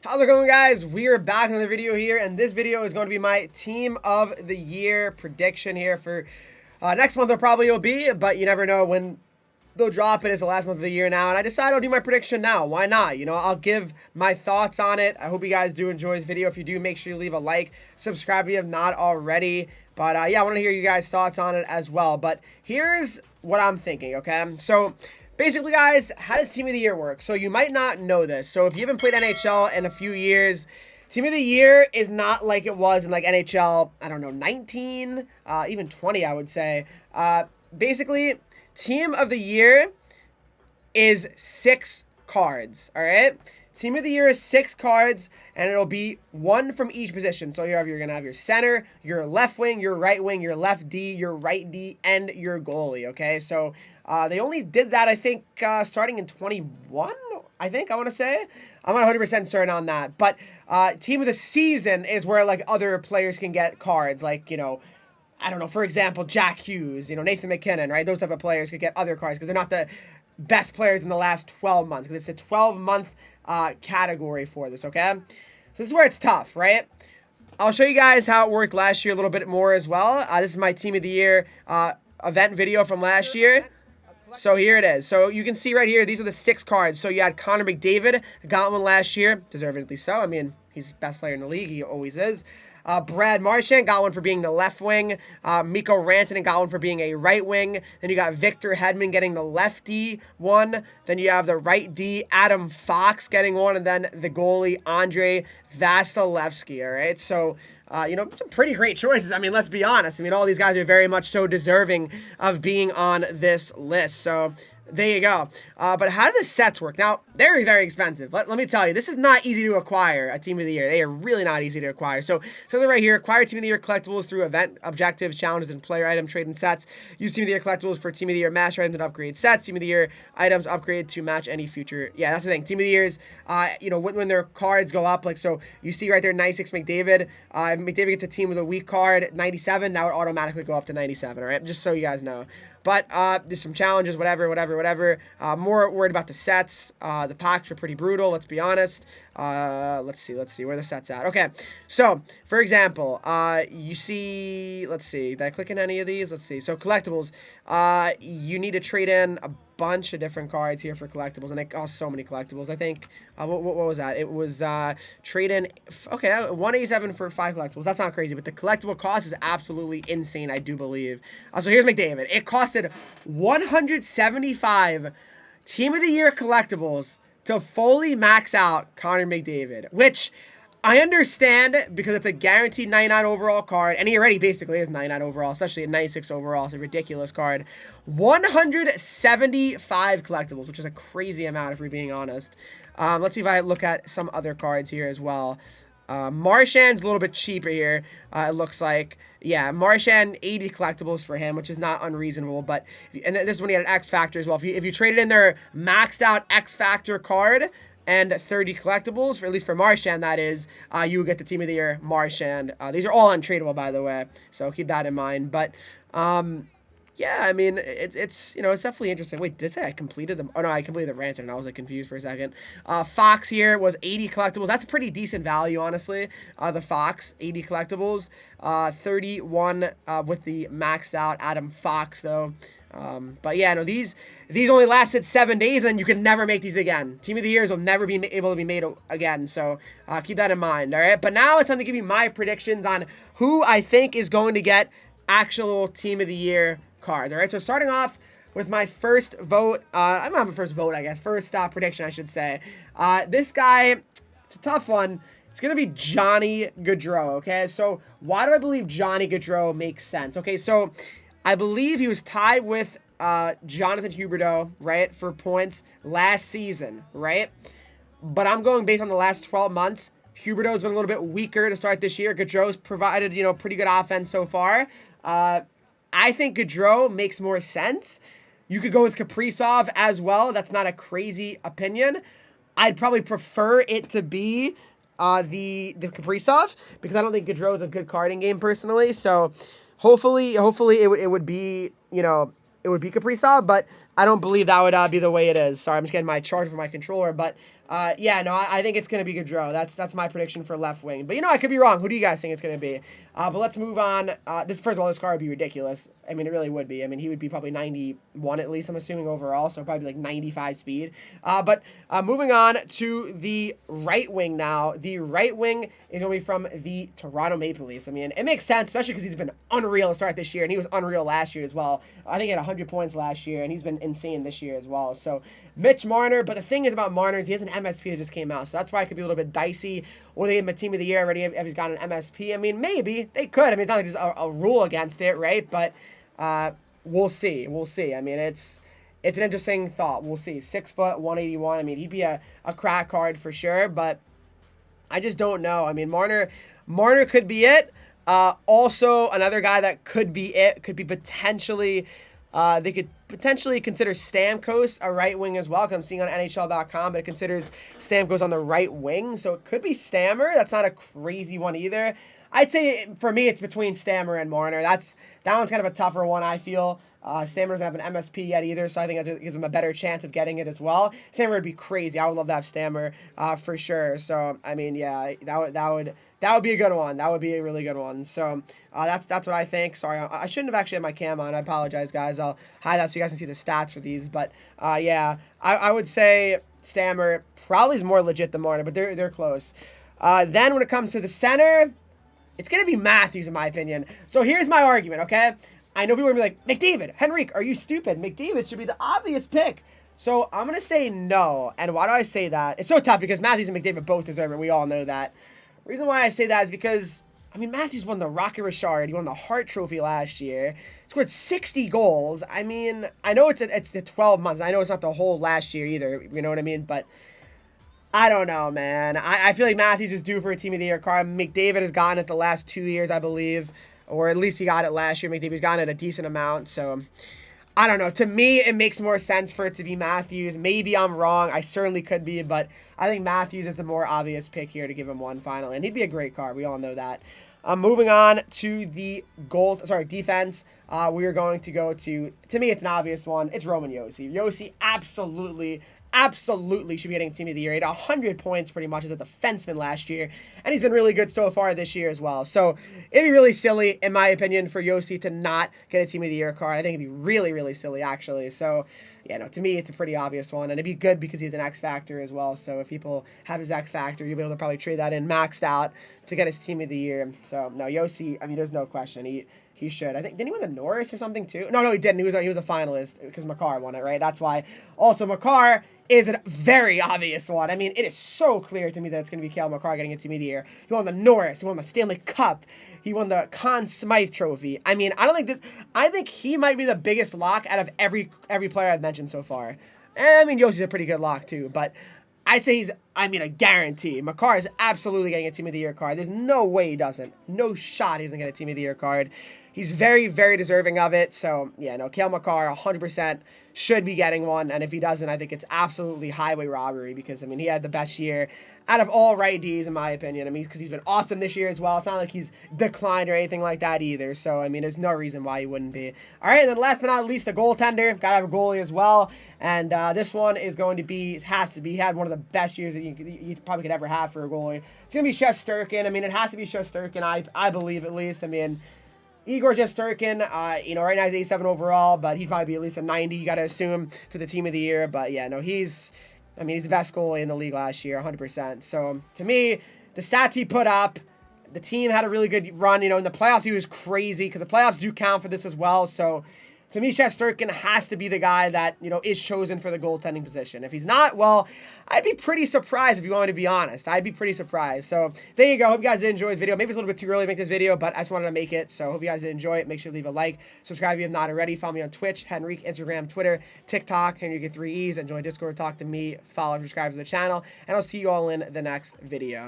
How's it going, guys? We are back in another video here, and this video is going to be my Team of the Year prediction here for next month. It probably will be, but you never know when they'll drop it. It's the last month of the year now, and I decided I'll do my prediction now. Why not? You know, I'll give my thoughts on it. I hope you guys do enjoy this video. If you do, make sure you leave a like, subscribe if you have not already. But yeah, I want to hear you guys' thoughts on it as well. But here's what I'm thinking, okay? So basically, guys, how does Team of the Year work? So you might not know this. So if you haven't played NHL in a few years, Team of the Year is not like it was in like NHL, I don't know, 19, even 20, I would say. Basically, Team of the Year is 6 cards, all right? Team of the Year is 6 cards, and it'll be 1 from each position. So you're going to have your center, your left wing, your right wing, your left D, your right D, and your goalie, okay? So they only did that, I think, starting in 21, I want to say. I'm not 100% certain on that. But Team of the Season is where, like, other players can get cards, like, you know, I don't know, for example, Jack Hughes, you know, Nathan McKinnon, right? Those type of players could get other cards because they're not the best players in the last 12 months because it's a 12-month category for this, okay? So this is where it's tough, right? I'll show you guys how it worked last year a little bit more as well. This is my Team of the Year event video from last year. So here it is. So you can see right here, these are the 6 cards. So you had Connor McDavid, got one last year, deservedly so. I mean, he's the best player in the league. He always is. Brad Marchand got one for being the left wing. Mikko Rantanen got one for being a right wing. Then you got Victor Hedman getting the lefty one. Then you have the right D, Adam Fox getting one. And then the goalie, Andrei Vasilevsky, all right? So, you know, some pretty great choices. I mean, let's be honest. I mean, all these guys are very much so deserving of being on this list. So there you go. But how do the sets work? Now, very, very expensive. Let me tell you, this is not easy to acquire a Team of the Year. They are really not easy to acquire. So right here, acquire Team of the Year collectibles through event objectives, challenges, and player item trade and sets. Use Team of the Year collectibles for Team of the Year master items and upgrade sets. Team of the Year items upgrade to match any future. Yeah, that's the thing. Team of the Year's, you know, when their cards go up, like, so you see right there, 96 McDavid. McDavid gets a Team of the Week card, 97. That would automatically go up to 97, all right? Just so you guys know. But there's some challenges, whatever. More worried about the sets. The packs are pretty brutal, let's be honest. Let's see where the set's at. Okay, so for example, you see, let's see, did I click in any of these? Let's see. So collectibles, you need to trade in a bunch of different cards here for collectibles, and it costs so many collectibles. I think what was that? It was trade in, okay, 187 for 5 collectibles. That's not crazy, but the collectible cost is absolutely insane, I do believe. So here's McDavid. It costed 175 Team of the Year collectibles to fully max out Connor McDavid, which I understand because it's a guaranteed 99 overall card, and he already basically is 99 overall, especially a 96 overall. It's a ridiculous card. 175 collectibles, which is a crazy amount if we're being honest. Let's see if I look at some other cards here as well. Marchand's a little bit cheaper here, it looks like. Yeah, Marchand, 80 collectibles for him, which is not unreasonable. But, and this is when he had an X Factor as well. If you traded in their maxed out X Factor card and 30 collectibles, for at least for Marchand, that is, you would get the Team of the Year Marchand. These are all untradeable, by the way, so keep that in mind. But yeah, I mean, it's you know, it's definitely interesting. Wait, did I say I completed them? Oh, no, I completed the Rantanen, and I was, like, confused for a second. Fox here was 80 collectibles. That's a pretty decent value, honestly. The Fox, 80 collectibles. 31 with the maxed out Adam Fox, though. But, yeah, no, these only lasted 7 days, and you can never make these again. Team of the Years will never be able to be made again, so keep that in mind, all right? But now it's time to give you my predictions on who I think is going to get actual Team of the Year cards. All right, so starting off with my first vote, I'm not my first vote, I guess, first prediction, I should say. This guy, it's a tough one. It's going to be Johnny Gaudreau, okay? So why do I believe Johnny Gaudreau makes sense? Okay, so I believe he was tied with Jonathan Huberdeau, right, for points last season, right? But I'm going based on the last 12 months. Huberdeau's been a little bit weaker to start this year. Gaudreau's provided, you know, pretty good offense so far. I think Gaudreau makes more sense. You could go with Kaprizov as well. That's not a crazy opinion. I'd probably prefer it to be the Kaprizov because I don't think Gaudreau is a good carding game personally. So hopefully it would be, you know, it would be Kaprizov, but I don't believe that would be the way it is. Sorry, I'm just getting my charge for my controller. But yeah, no, I think it's going to be Gaudreau. That's my prediction for left wing. But I could be wrong. Who do you guys think it's going to be? But let's move on. First of all, this car would be ridiculous. I mean, it really would be. I mean, he would be probably 91 at least, I'm assuming, overall. So probably like 95 speed. But moving on to the right wing now. The right wing is going to be from the Toronto Maple Leafs. I mean, it makes sense, especially because he's been unreal to start this year. And he was unreal last year as well. I think he had 100 points last year. And he's been insane this year as well. So Mitch Marner. But the thing is about Marner is he has an MSP that just came out. So that's why it could be a little bit dicey. Will they give him a team of the year already if he's got an MSP? I mean, maybe. They could. I mean, it's not like there's a rule against it, right? But we'll see. We'll see. I mean, it's an interesting thought. We'll see. 6 foot, 181. I mean, he'd be a crack card for sure. But I just don't know. I mean, Marner could be it. Also, another guy that could be it could be potentially... they could potentially consider Stamkos a right wing as well, because I'm seeing on NHL.com, but it considers Stamkos on the right wing. So it could be Stammer. That's not a crazy one either. I'd say, for me, it's between Stammer and Marner. That one's kind of a tougher one, I feel. Stammer doesn't have an MSP yet either, so I think that gives him a better chance of getting it as well. Stammer would be crazy. I would love to have Stammer for sure. So, I mean, yeah, that would be a good one. That would be a really good one. So that's what I think. Sorry, I shouldn't have actually had my cam on. I apologize, guys. I'll hide that so you guys can see the stats for these. But yeah, I would say Stammer probably is more legit than Marner, but they're close. Then when it comes to the center, it's going to be Matthews, in my opinion. So here's my argument, okay? I know people are going to be like, McDavid, Henreek, are you stupid? McDavid should be the obvious pick. So I'm going to say no. And why do I say that? It's so tough because Matthews and McDavid both deserve it. We all know that. The reason why I say that is because, I mean, Matthews won the Rocket Richard. He won the Hart Trophy last year. Scored 60 goals. I mean, I know it's the 12 months. I know it's not the whole last year either. You know what I mean? But I don't know, man. I feel like Matthews is due for a Team of the Year card. McDavid has gotten it the last 2 years, I believe. Or at least he got it last year. McDavid's gotten it a decent amount. So, I don't know. To me, it makes more sense for it to be Matthews. Maybe I'm wrong. I certainly could be. But I think Matthews is the more obvious pick here to give him one finally. And he'd be a great card. We all know that. Moving on to the defense. We are going to go to me, it's an obvious one. It's Roman Josi. Josi absolutely should be getting Team of the Year. He had 100 points pretty much as a defenseman last year, and he's been really good so far this year as well. So it'd be really silly, in my opinion, for Josi to not get a Team of the Year card. I think it'd be really, really silly, actually. So, yeah, no, to me, it's a pretty obvious one, and it'd be good because he's an X Factor as well. So if people have his X Factor, you'll be able to probably trade that in maxed out to get his Team of the Year. So, no, Josi, I mean, there's no question. He should. I think, didn't he win the Norris or something too? No, he didn't. He was a finalist because Makar won it, right? That's why. Also, Makar is a very obvious one. I mean, it is so clear to me that it's going to be Cale Makar getting a Team of the Year. He won the Norris. He won the Stanley Cup. He won the Conn Smythe Trophy. I mean, I think he might be the biggest lock out of every player I've mentioned so far. And, I mean, Yosi's a pretty good lock too, but I'd say a guarantee. Makar is absolutely getting a Team of the Year card. There's no way he doesn't. No shot he doesn't get a Team of the Year card. He's very, very deserving of it. So, yeah, no, Cale Makar 100% should be getting one. And if he doesn't, I think it's absolutely highway robbery because, I mean, he had the best year out of all righties, in my opinion. I mean, because he's been awesome this year as well. It's not like he's declined or anything like that either. So, I mean, there's no reason why he wouldn't be. All right, and then last but not least, the goaltender. Got to have a goalie as well. And this one is going to be, he had one of the best years that you probably could ever have for a goalie. It's going to be Shesterkin. I mean, it has to be Shesterkin, I believe at least. I mean, Igor Shesterkin, right now he's 87 overall, but he'd probably be at least a 90, you got to assume, for the Team of the Year. But, yeah, no, he's the best goalie in the league last year, 100%. So, to me, the stats he put up, the team had a really good run. In the playoffs, he was crazy because the playoffs do count for this as well. So, to me, Shesterkin has to be the guy that, is chosen for the goaltending position. If he's not, well, I'd be pretty surprised if you want me to be honest. I'd be pretty surprised. So there you go. Hope you guys did enjoy this video. Maybe it's a little bit too early to make this video, but I just wanted to make it. So hope you guys did enjoy it. Make sure to leave a like. Subscribe if you have not already. Follow me on Twitch, Henreek, Instagram, Twitter, TikTok, Henreek with 3 E's. And join Discord, talk to me, follow, subscribe to the channel. And I'll see you all in the next video.